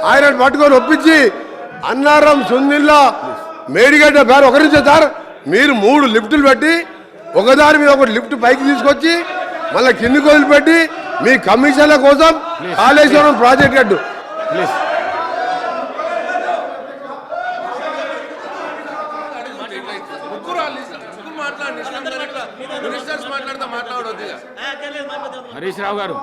ఆయన పట్టుకొని ఒప్పించి అన్నారం సుందిల్లా మేడిగడ్డ పేరు ఒకరించే సార్ మీరు 3 లిఫ్టులు పెట్టి ఒకదాని మీద ఒకటి లిఫ్ట్ పైకి తీసుకొచ్చి మళ్ళీ కిందికి వదిలిపెట్టి మీ కమిషన్ల కోసం కాళేశ్వరం ప్రాజెక్ట్ కట్టు. హరీష్ రావు గారు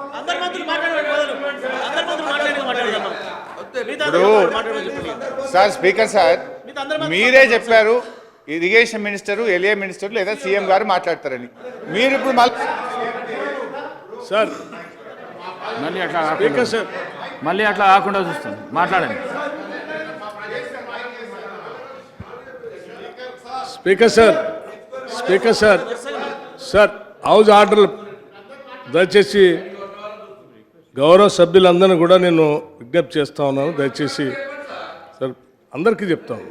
సార్ స్పీకర్ సార్ మీరే చెప్పారు ఇరిగేషన్ మినిస్టరు ఎల్ఏ మినిస్టర్ లేదా సీఎం గారు మాట్లాడతారని. మీరు ఇప్పుడు సార్ మళ్ళీ అట్లా కాకుండా చూస్తాను. మాట్లాడండి. స్పీకర్ సార్ హౌస్ ఆర్డర్ దయచేసి గౌరవ సభ్యులందరినీ కూడా నేను విజ్ఞప్తి చేస్తా ఉన్నాను. దయచేసి సార్ అందరికీ చెప్తాను.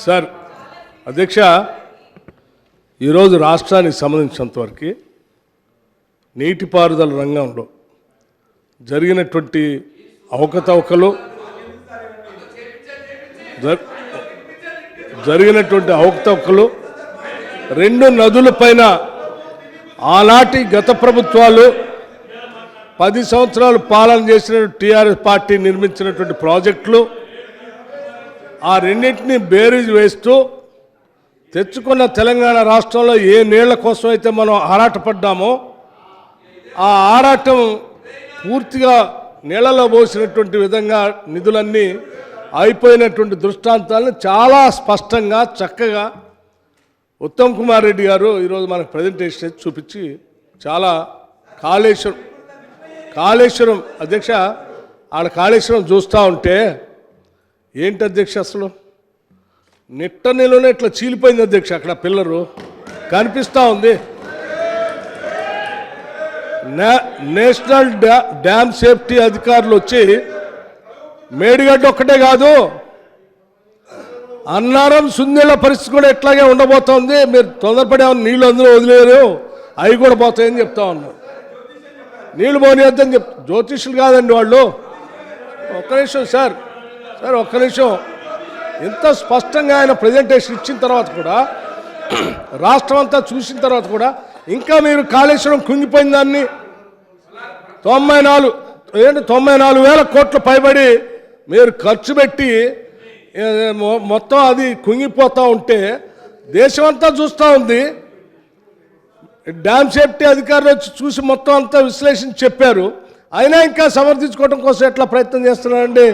సార్ అధ్యక్ష, ఈరోజు రాష్ట్రానికి సంబంధించినంతవరకు నీటిపారుదల రంగంలో జరిగినటువంటి అవకతవకలు రెండు నదులపైన ఆనాటి గత ప్రభుత్వాలు 10 సంవత్సరాలు పాలన చేసిన టీఆర్ఎస్ పార్టీ నిర్మించినటువంటి ప్రాజెక్టులు ఆ రెండింటినీ బేరీజ్ వేస్తూ తెచ్చుకున్న తెలంగాణ రాష్ట్రంలో ఏ నీళ్ల కోసం అయితే మనం ఆరాటపడ్డామో ఆ ఆరాటం పూర్తిగా నీళ్లలో పోసినటువంటి విధంగా నిధులన్నీ అయిపోయినటువంటి దృష్టాంతాలను చాలా స్పష్టంగా చక్కగా ఉత్తమ్ కుమార్ రెడ్డి గారు ఈరోజు మనకు ప్రజెంటేషన్ చూపించి చాలా కాళేశ్వరం అధ్యక్ష ఆడ కాళేశ్వరం చూస్తూ ఉంటే ఏంటి అధ్యక్ష అసలు నిట్ట నీళ్ళనే ఇట్లా చీలిపోయింది అధ్యక్ష. అక్కడ పిల్లరు కనిపిస్తూ ఉంది. నేషనల్ డ్యామ్ సేఫ్టీ అధికారులు వచ్చి మేడిగడ్డ ఒక్కటే కాదు అన్నారం సుందిళ్ళ పరిస్థితి కూడా ఇట్లాగే ఉండబోతోంది. మీరు తొందరపడే నీళ్ళు అందులో వదిలేరు, అవి కూడా పోతాయని చెప్తా ఉన్నారు. నీళ్ళు పోనీయద్దని జ్యోతిష్యులు కాదండి వాళ్ళు. ఒక్క నిమిషం సార్ ఒక్క నిమిషం. ఇంత స్పష్టంగా ఆయన ప్రజెంటేషన్ ఇచ్చిన తర్వాత కూడా రాష్ట్రం అంతా చూసిన తర్వాత కూడా ఇంకా మీరు కాళేశ్వరం కుంగిపోయిన దాన్ని 94,000 కోట్లు పైబడి మీరు ఖర్చు పెట్టి మొత్తం అది కుంగిపోతూ ఉంటే దేశమంతా చూస్తూ ఉంది. డ్యామ్ సేఫ్టీ అధికారులు వచ్చి చూసి మొత్తం అంతా విశ్లేషణ చెప్పారు. అయినా ఇంకా సమర్థించుకోవడం కోసం ఎట్లా ప్రయత్నం చేస్తున్నారండి?